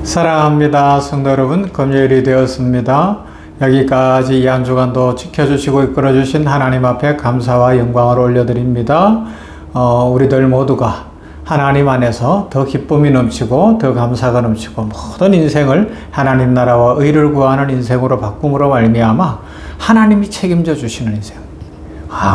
사랑합니다. 성도 여러분, 금요일이 되었습니다. 여기까지 이 한 주간도 지켜주시고 이끌어주신 하나님 앞에 감사와 영광을 올려드립니다. 우리들 모두가 하나님 안에서 더 기쁨이 넘치고 더 감사가 넘치고 모든 인생을 하나님 나라와 의를 구하는 인생으로 바꿈으로 말미암아 하나님이 책임져 주시는 인생.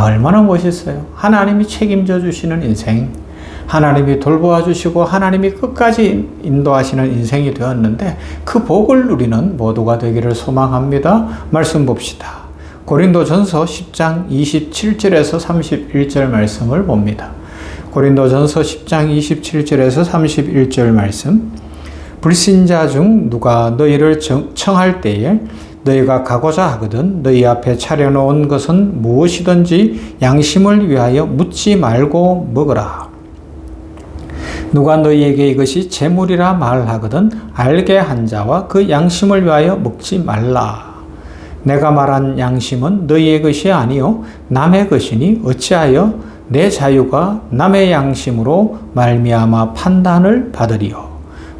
얼마나 멋있어요. 하나님이 책임져 주시는 인생. 하나님이 돌보아 주시고 하나님이 끝까지 인도하시는 인생이 되었는데 그 복을 누리는 모두가 되기를 소망합니다. 말씀 봅시다. 고린도전서 10장 27절에서 31절 말씀을 봅니다. 고린도전서 10장 27절에서 31절 말씀. 불신자 중 누가 너희를 청할 때에 너희가 가고자 하거든 너희 앞에 차려놓은 것은 무엇이든지 양심을 위하여 묻지 말고 먹으라. 누가 너희에게 이것이 재물이라 말하거든 알게 한 자와 그 양심을 위하여 먹지 말라. 내가 말한 양심은 너희의 것이 아니요 남의 것이니 어찌하여 내 자유가 남의 양심으로 말미암아 판단을 받으리요.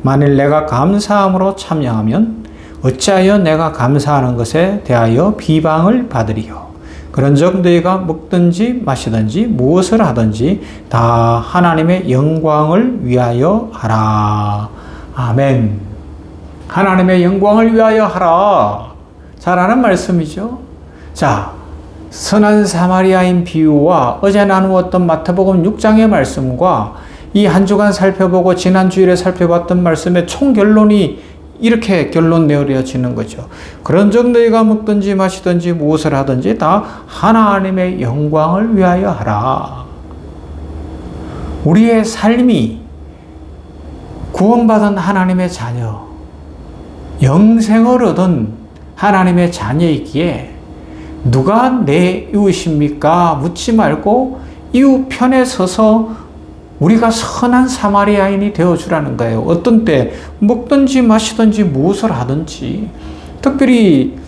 만일 내가 감사함으로 참여하면 어찌하여 내가 감사하는 것에 대하여 비방을 받으리요. 그런즉 너희가 먹든지 마시든지 무엇을 하든지 다 하나님의 영광을 위하여 하라. 아멘. 하나님의 영광을 위하여 하라. 잘하는 말씀이죠. 자, 선한 사마리아인 비유와 어제 나누었던 마태복음 6장의 말씀과 이 한 주간 살펴보고 지난 주일에 살펴봤던 말씀의 총결론이 이렇게 결론 내어지는 거죠. 그런즉 너희가 먹든지 마시든지 무엇을 하든지 다 하나님의 영광을 위하여 하라. 우리의 삶이 구원받은 하나님의 자녀, 영생을 얻은 하나님의 자녀이기에 누가 내 이웃입니까? 묻지 말고 이웃 편에 서서 우리가 선한 사마리아인이 되어주라는 거예요. 어떤 때 먹든지 마시든지 무엇을 하든지. 특별히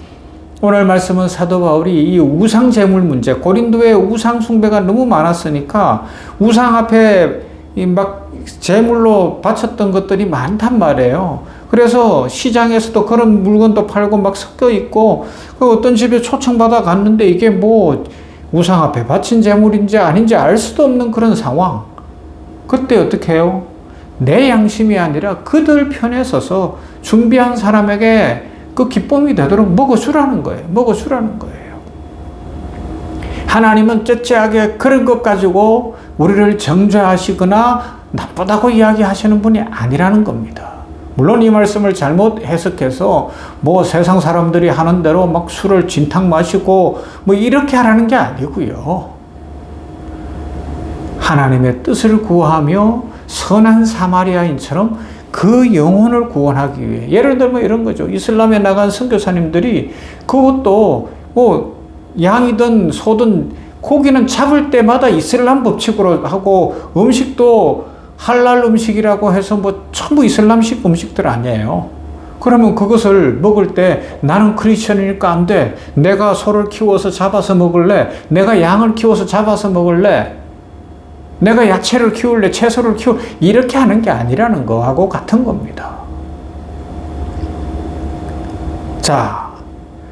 오늘 말씀은 사도 바울이 이 우상 제물 문제, 고린도에 우상 숭배가 너무 많았으니까 우상 앞에 막 제물로 바쳤던 것들이 많단 말이에요. 그래서 시장에서도 그런 물건도 팔고 막 섞여 있고 어떤 집에 초청받아 갔는데 이게 뭐 우상 앞에 바친 제물인지 아닌지 알 수도 없는 그런 상황. 그때 어떻게 해요? 내 양심이 아니라 그들 편에 서서 준비한 사람에게 그 기쁨이 되도록 먹어주라는 거예요. 먹어주라는 거예요. 하나님은 째째하게 그런 것 가지고 우리를 정죄하시거나 나쁘다고 이야기하시는 분이 아니라는 겁니다. 물론 이 말씀을 잘못 해석해서 뭐 세상 사람들이 하는 대로 막 술을 진탕 마시고 뭐 이렇게 하라는 게 아니고요. 하나님의 뜻을 구하며 선한 사마리아인처럼 그 영혼을 구원하기 위해 예를 들면 이런 거죠. 이슬람에 나간 선교사님들이 그것도 뭐 양이든 소든 고기는 잡을 때마다 이슬람 법칙으로 하고 음식도 할랄 음식이라고 해서 뭐 전부 이슬람식 음식들 아니에요. 그러면 그것을 먹을 때 나는 크리스천이니까 안 돼. 내가 소를 키워서 잡아서 먹을래. 내가 양을 키워서 잡아서 먹을래. 내가 야채를 키울래, 채소를 이렇게 하는 게 아니라는 거하고 같은 겁니다. 자,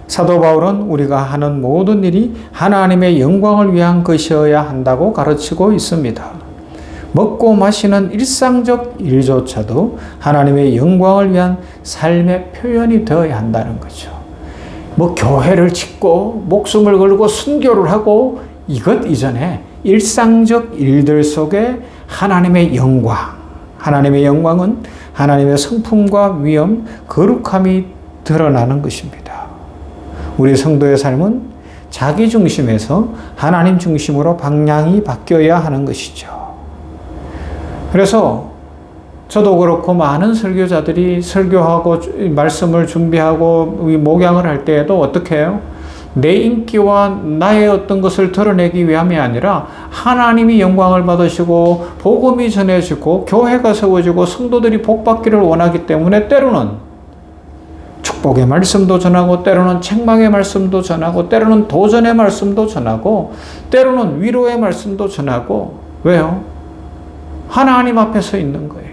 사도 바울은 우리가 하는 모든 일이 하나님의 영광을 위한 것이어야 한다고 가르치고 있습니다. 먹고 마시는 일상적 일조차도 하나님의 영광을 위한 삶의 표현이 되어야 한다는 거죠. 뭐 교회를 짓고 목숨을 걸고 순교를 하고 이것 이전에 일상적 일들 속에 하나님의 영광, 하나님의 영광은 하나님의 성품과 위엄, 거룩함이 드러나는 것입니다. 우리 성도의 삶은 자기 중심에서 하나님 중심으로 방향이 바뀌어야 하는 것이죠. 그래서 저도 그렇고 많은 설교자들이 설교하고 말씀을 준비하고 목양을 할 때에도 어떻게 해요? 내 인기와 나의 어떤 것을 드러내기 위함이 아니라 하나님이 영광을 받으시고 복음이 전해지고 교회가 세워지고 성도들이 복받기를 원하기 때문에 때로는 축복의 말씀도 전하고 때로는 책망의 말씀도 전하고 때로는 도전의 말씀도 전하고 때로는 위로의 말씀도 전하고 왜요? 하나님 앞에 서 있는 거예요.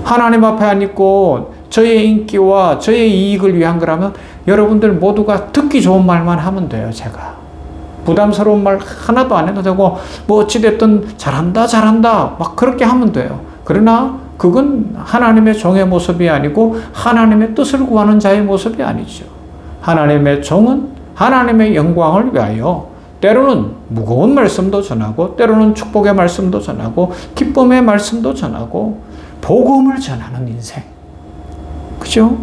하나님 앞에 안 있고 저의 인기와 저의 이익을 위한 거라면 여러분들 모두가 듣기 좋은 말만 하면 돼요. 제가 부담스러운 말 하나도 안 해도 되고 뭐 어찌됐든 잘한다 잘한다 막 그렇게 하면 돼요. 그러나 그건 하나님의 종의 모습이 아니고 하나님의 뜻을 구하는 자의 모습이 아니죠. 하나님의 종은 하나님의 영광을 위하여 때로는 무거운 말씀도 전하고 때로는 축복의 말씀도 전하고 기쁨의 말씀도 전하고 복음을 전하는 인생. 그죠?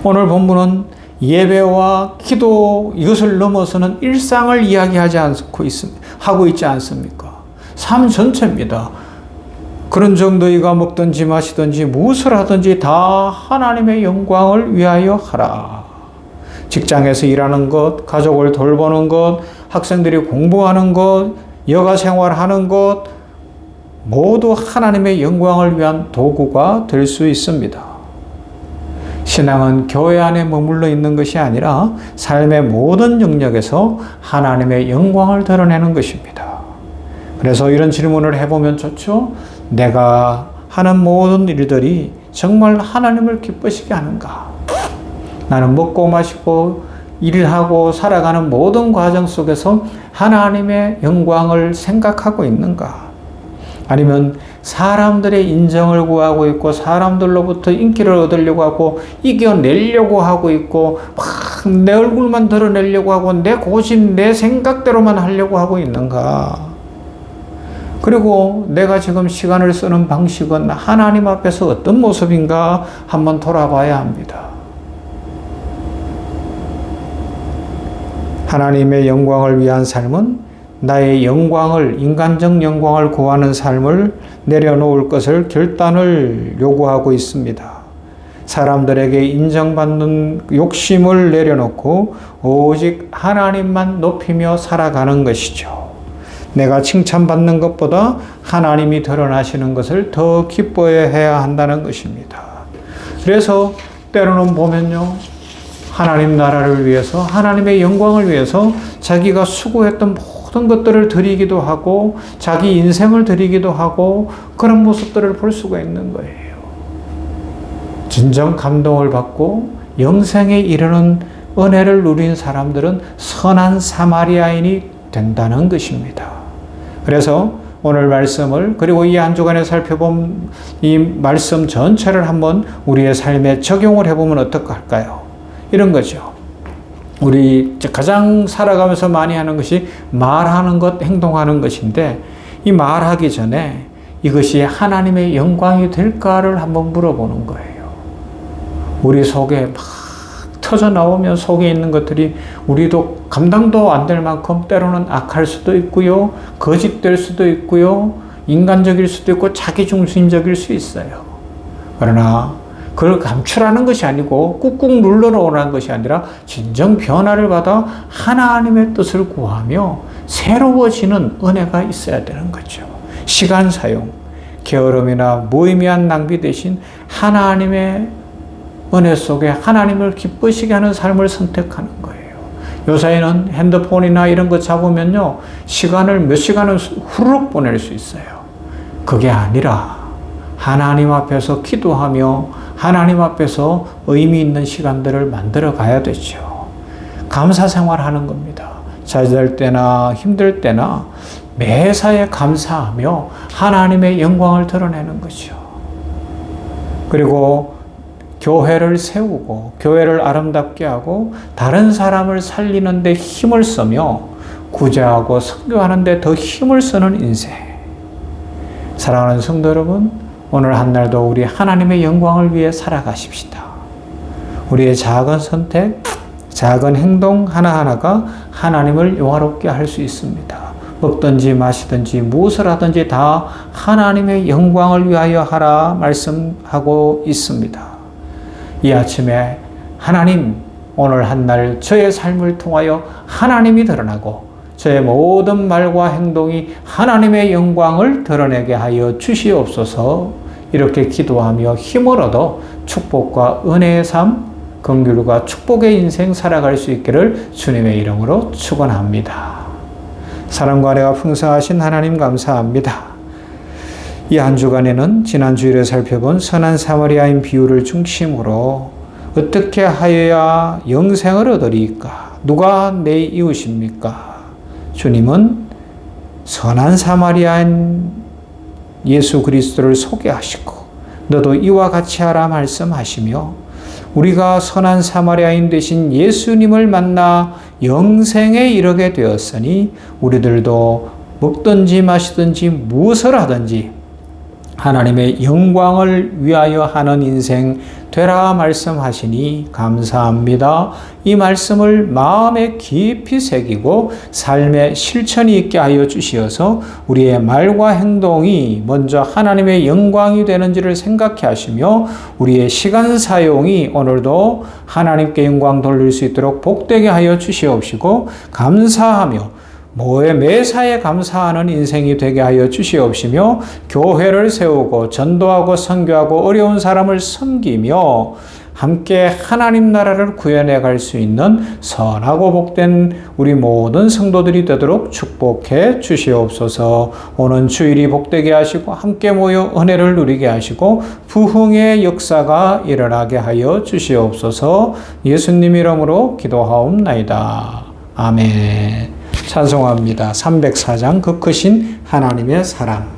오늘 본문은 예배와 기도 이것을 넘어서는 일상을 이야기하지 않고 하고 있지 않습니까? 삶 전체입니다. 그런 정도이가 먹든지 마시든지 무엇을 하든지 다 하나님의 영광을 위하여 하라. 직장에서 일하는 것, 가족을 돌보는 것, 학생들이 공부하는 것, 여가 생활하는 것 모두 하나님의 영광을 위한 도구가 될 수 있습니다. 신앙은 교회 안에 머물러 있는 것이 아니라 삶의 모든 영역에서 하나님의 영광을 드러내는 것입니다. 그래서 이런 질문을 해보면 좋죠. 내가 하는 모든 일들이 정말 하나님을 기쁘시게 하는가? 나는 먹고 마시고 일하고 살아가는 모든 과정 속에서 하나님의 영광을 생각하고 있는가? 아니면 사람들의 인정을 구하고 있고 사람들로부터 인기를 얻으려고 하고 이겨내려고 하고 있고 막 내 얼굴만 드러내려고 하고 내 고집 내 생각대로만 하려고 하고 있는가? 그리고 내가 지금 시간을 쓰는 방식은 하나님 앞에서 어떤 모습인가 한번 돌아봐야 합니다. 하나님의 영광을 위한 삶은 나의 영광을, 인간적 영광을 구하는 삶을 내려놓을 것을 결단을 요구하고 있습니다. 사람들에게 인정받는 욕심을 내려놓고 오직 하나님만 높이며 살아가는 것이죠. 내가 칭찬받는 것보다 하나님이 드러나시는 것을 더 기뻐해야 한다는 것입니다. 그래서 때로는 보면요. 하나님 나라를 위해서 하나님의 영광을 위해서 자기가 수고했던 모든 것들을 드리기도 하고 자기 인생을 드리기도 하고 그런 모습들을 볼 수가 있는 거예요. 진정 감동을 받고 영생에 이르는 은혜를 누린 사람들은 선한 사마리아인이 된다는 것입니다. 그래서 오늘 말씀을 그리고 이 한 주간에 살펴본 이 말씀 전체를 한번 우리의 삶에 적용을 해보면 어떨까요? 이런 거죠. 우리 가장 살아가면서 많이 하는 것이 말하는 것, 행동하는 것인데 이 말하기 전에 이것이 하나님의 영광이 될까를 한번 물어보는 거예요. 우리 속에 막 터져 나오면 속에 있는 것들이 우리도 감당도 안 될 만큼 때로는 악할 수도 있고요. 거짓될 수도 있고요. 인간적일 수도 있고 자기중심적일 수 있어요. 그러나 그걸 감출하는 것이 아니고 꾹꾹 눌러놓으라는 것이 아니라 진정 변화를 받아 하나님의 뜻을 구하며 새로워지는 은혜가 있어야 되는 거죠. 시간 사용, 게으름이나 무의미한 낭비 대신 하나님의 은혜 속에 하나님을 기쁘시게 하는 삶을 선택하는 거예요. 요새는 핸드폰이나 이런 거 잡으면요, 시간을 몇 시간을 후루룩 보낼 수 있어요. 그게 아니라 하나님 앞에서 기도하며 하나님 앞에서 의미 있는 시간들을 만들어 가야 되죠. 감사 생활하는 겁니다. 잘 될 때나 힘들 때나 매사에 감사하며 하나님의 영광을 드러내는 거죠. 그리고 교회를 세우고 교회를 아름답게 하고 다른 사람을 살리는 데 힘을 쓰며 구제하고 선교하는 데 더 힘을 쓰는 인생. 사랑하는 성도 여러분, 오늘 한 날도 우리 하나님의 영광을 위해 살아가십시다. 우리의 작은 선택, 작은 행동 하나하나가 하나님을 영화롭게 할 수 있습니다. 먹든지 마시든지 무엇을 하든지 다 하나님의 영광을 위하여 하라 말씀하고 있습니다. 이 아침에 하나님, 오늘 한 날 저의 삶을 통하여 하나님이 드러나고 저의 모든 말과 행동이 하나님의 영광을 드러내게 하여 주시옵소서. 이렇게 기도하며 힘을 얻어 축복과 은혜의 삶, 긍휼과 축복의 인생 살아갈 수 있기를 주님의 이름으로 축원합니다. 사랑과 은혜가 풍성하신 하나님 감사합니다. 이 한 주간에는 지난 주일에 살펴본 선한 사마리아인 비유를 중심으로 어떻게 하여야 영생을 얻으리까? 누가 내 이웃입니까? 주님은 선한 사마리아인 예수 그리스도를 소개하시고 너도 이와 같이 하라 말씀하시며 우리가 선한 사마리아인 되신 예수님을 만나 영생에 이르게 되었으니 우리들도 먹든지 마시든지 무엇을 하든지 하나님의 영광을 위하여 하는 인생 되라 말씀하시니 감사합니다. 이 말씀을 마음에 깊이 새기고 삶의 실천이 있게 하여 주시어서 우리의 말과 행동이 먼저 하나님의 영광이 되는지를 생각해 하시며 우리의 시간 사용이 오늘도 하나님께 영광 돌릴 수 있도록 복되게 하여 주시옵시고 감사하며 매사에 감사하는 인생이 되게 하여 주시옵시며 교회를 세우고 전도하고 선교하고 어려운 사람을 섬기며 함께 하나님 나라를 구현해 갈 수 있는 선하고 복된 우리 모든 성도들이 되도록 축복해 주시옵소서. 오는 주일이 복되게 하시고 함께 모여 은혜를 누리게 하시고 부흥의 역사가 일어나게 하여 주시옵소서. 예수님 이름으로 기도하옵나이다. 아멘. 찬송합니다. 304장 그 크신 하나님의 사랑.